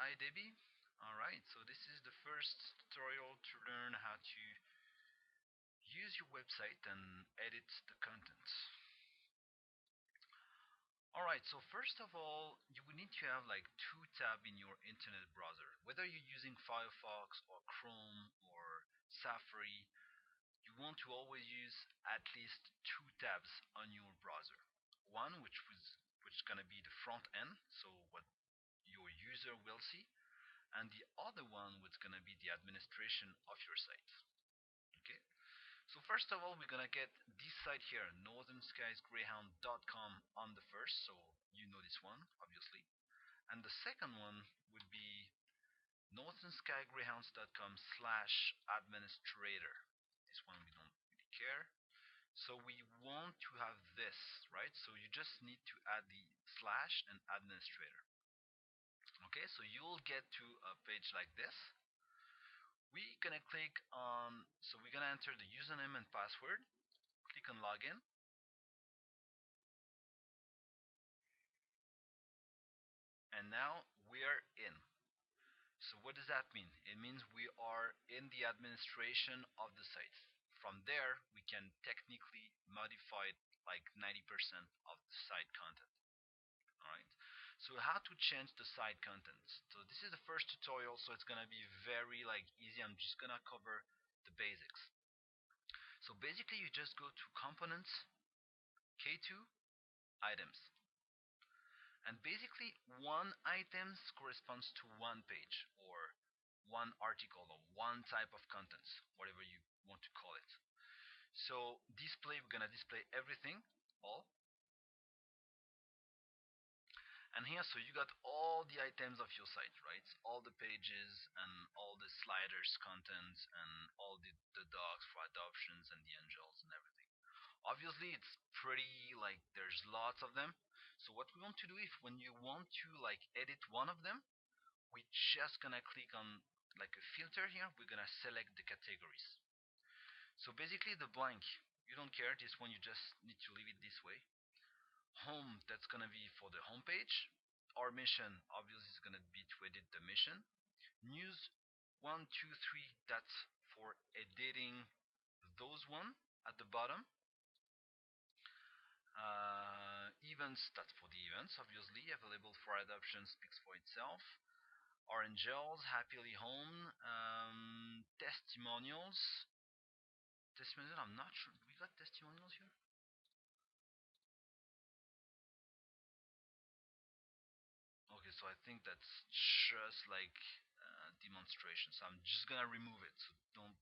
Hi Debbie. Alright, so this is the first tutorial to learn how to use your website and edit the content. Alright, so first of all, you will need to have like two tabs in your internet browser. Whether you're using Firefox or Chrome or Safari, you want to always use at least two tabs on your browser. One which is gonna be the front end, so what your user will see, and the other one was gonna be the administration of your site. Okay, so first of all, we're gonna get this site here, northernskiesgreyhound.com, on the first, so you know this one obviously, and the second one would be northernskigreyhounds.com/administrator. This one we don't really care, so we want to have this, right? So you just need to add the slash and administrator. Okay, so you'll get to a page like this. We're gonna click on, so we're gonna enter the username and password, click on login, and now we are in. So what does that mean? It means we are in the administration of the site. From there, we can technically modify like 90% of the site content. Alright, so how to change the site content. So this is the first tutorial, so it's gonna be very like easy. I'm just gonna cover the basics. So basically you just go to components, K2, items. And basically one items corresponds to one page or one article or one type of contents, whatever you want to call it. So display, we're gonna display everything, all. And here, so you got all the items of your site, right? All the pages and all the sliders contents and all the docs for adoptions and the angels and everything. Obviously it's pretty like there's lots of them. So what we want to do, if when you want to like edit one of them, we just gonna click on like a filter here. We're gonna select the categories. So basically the blank, you don't care, this one you just need to leave it this way. Home, that's gonna be for the home page. Our mission obviously is gonna be to edit the mission. News 1, 2, 3, that's for editing those one at the bottom. Events, that's for the events, obviously, available for adoption, speaks for itself. Orange Gels, Happily Home, Testimonials. Testimonials, I'm not sure. We got testimonials here? Okay, so I think that's just like demonstration. So I'm just gonna remove it. So don't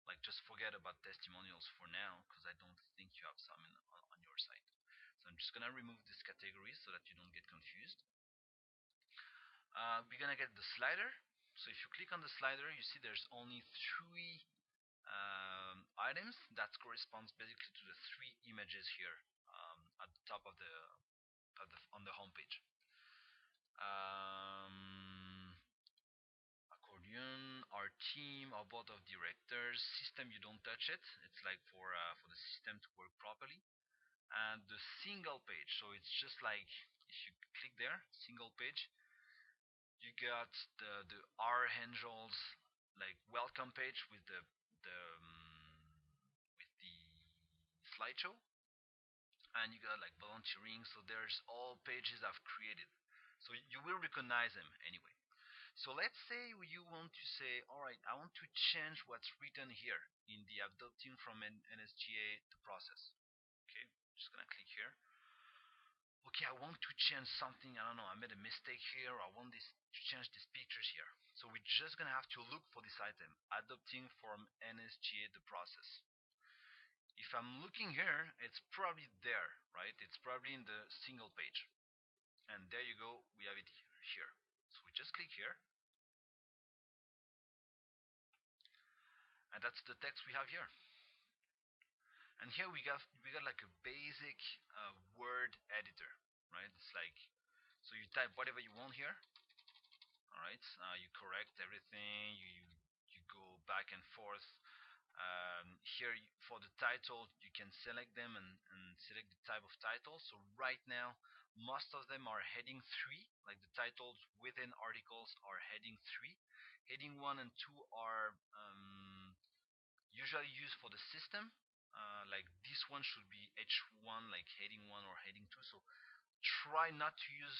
like just forget about testimonials for now, because I don't think you have some on your site. So I'm just gonna remove this category so that you don't get confused. We're gonna get the slider. So if you click on the slider, you see there's only three items. That corresponds basically to the three images here at the top of on the homepage. Accordion, our team, our board of directors, system, you don't touch it. It's like for the system to work properly. And the single page, so it's just like if you click there, single page, you got the R Angels like welcome page with the slideshow, and you got like volunteering. So there's all pages I've created, so you will recognize them anyway. So let's say you want to say, alright, I want to change what's written here in the adopting from NSGA the process. Okay, just gonna click here. Okay, I want to change something, I don't know, I made a mistake here, I want this to change these pictures here. So we're just gonna have to look for this item, adopting from NSGA the process. If I'm looking here, it's probably there, right? It's probably in the single page. And there you go, we have it here. So we just click here, and that's the text we have here. And here we got like a basic word editor, right? It's like, so you type whatever you want here. Alright, you correct everything, you go back and forth. Here for the title, you can select them and select the type of title. So right now most of them are heading 3, like the titles within articles are heading 3. Heading 1 and 2 are usually used for the system. Like this one should be H1, like heading 1 or heading 2. So try not to use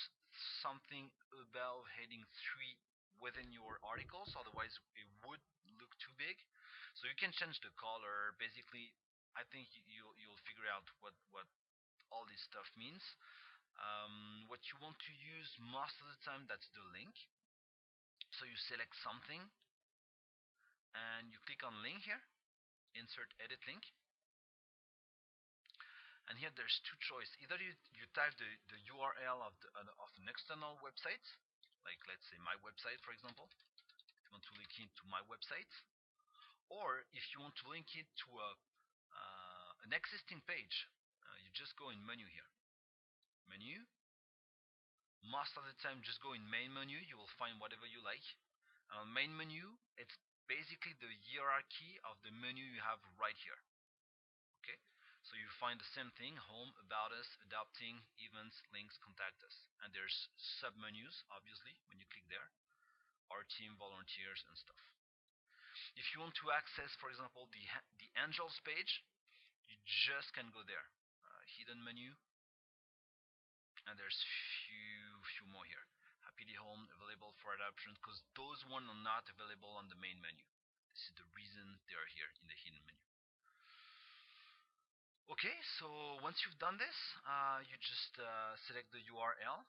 something above heading 3 within your articles, otherwise it would look too big. So you can change the color. Basically, I think you'll figure out what all this stuff means. What you want to use most of the time, that's the link. So you select something and you click on link here, insert edit link. And here there's two choices. Either you type the URL of an external website, like let's say my website, for example. If you want to link it to my website, or if you want to link it to an existing page, you just go in menu here. Menu. Most of the time, just go in main menu. You will find whatever you like. And on main menu, it's basically the hierarchy of the menu you have right here. Okay, so you find the same thing: home, about us, adopting, events, links, contact us. And there's sub menus, obviously, when you click there: our team, volunteers, and stuff. If you want to access, for example, the angels page, you just can go there. Hidden menu, and there's few more here. Happily home, available for adoption, because those one are not available on the main menu. This is the reason they are here in the hidden menu. Okay, so once you've done this, you just select the URL.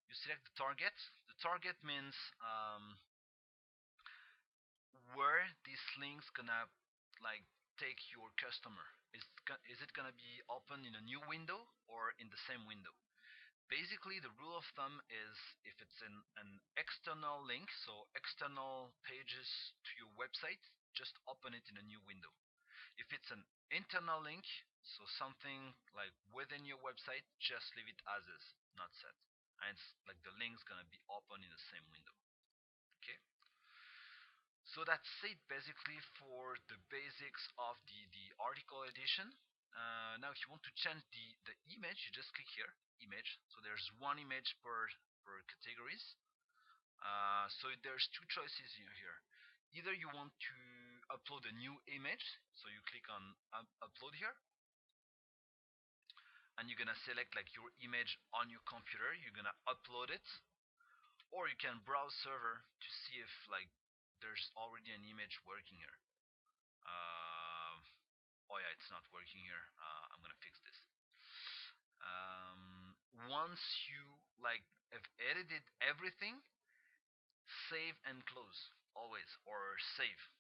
You select the target. The target means where this link's gonna like take your customer. Is it gonna be open in a new window or in the same window? Basically, the rule of thumb is if it's an external link, so external pages to your website, just open it in a new window. If it's an internal link, so something like within your website, just leave it as is, not set. And it's like the link's gonna be open in the same window. Okay. So that's it basically for the basics of the article edition. Now if you want to change the image, you just click here, image. So there's one image per categories. So there's two choices here. Either you want to upload a new image, so you click on upload here, and you're gonna select like your image on your computer, you're gonna upload it, or you can browse server to see if like there's already an image working here. Oh yeah, it's not working here. I'm gonna fix this. Once you like have edited everything, save and close always, or save.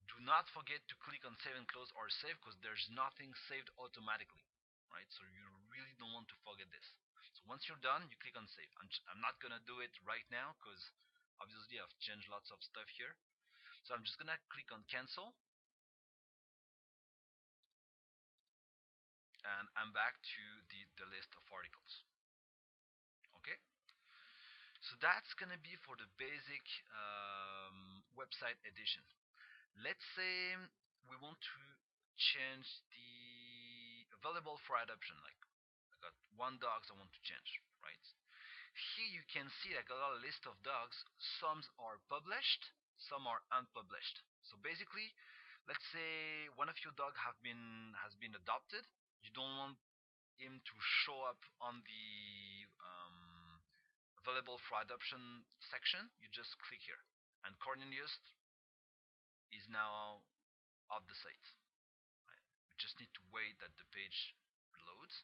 Do not forget to click on save and close or save, because there's nothing saved automatically, right? So you really don't want to forget this. So once you're done, you click on save. I'm not gonna do it right now because obviously I've changed lots of stuff here. So I'm just gonna click on cancel, and I'm back to the list of articles. Okay, so that's gonna be for the basic website edition. Let's say we want to change the available for adoption. Like I got one dogs I want to change, right? Here you can see I got a list of dogs. Some are published, some are unpublished. So basically, let's say one of your dog has been adopted. You don't want him to show up on the available for adoption section. You just click here, and Cornelius is now off the site. Right? We just need to wait that the page loads.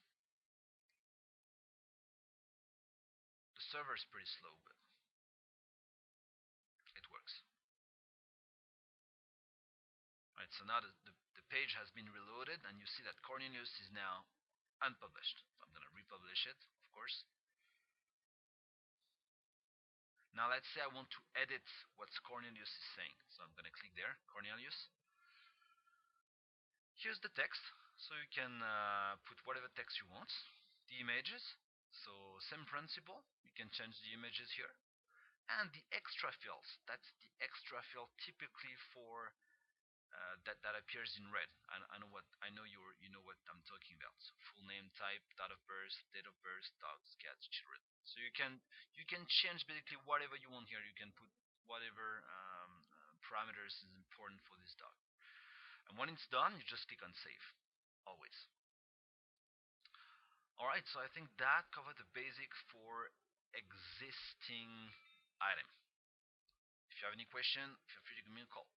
The server is pretty slow, but it works. Right, so now the page has been reloaded, and you see that Cornelius is now unpublished. So I'm going to republish it, of course. Now let's say I want to edit what Cornelius is saying. So I'm going to click there, Cornelius. Here's the text, so you can put whatever text you want. The images, so same principle, you can change the images here. And the extra fields, that's the extra field typically for that appears in red. I know what I know you know what I'm talking about. So full name, type, date of birth, dogs, cats, children. So you can change basically whatever you want here. You can put whatever parameters is important for this dog. And when it's done, you just click on save. Always. All right. So I think that covered the basic for existing item. If you have any question, feel free to give me a call.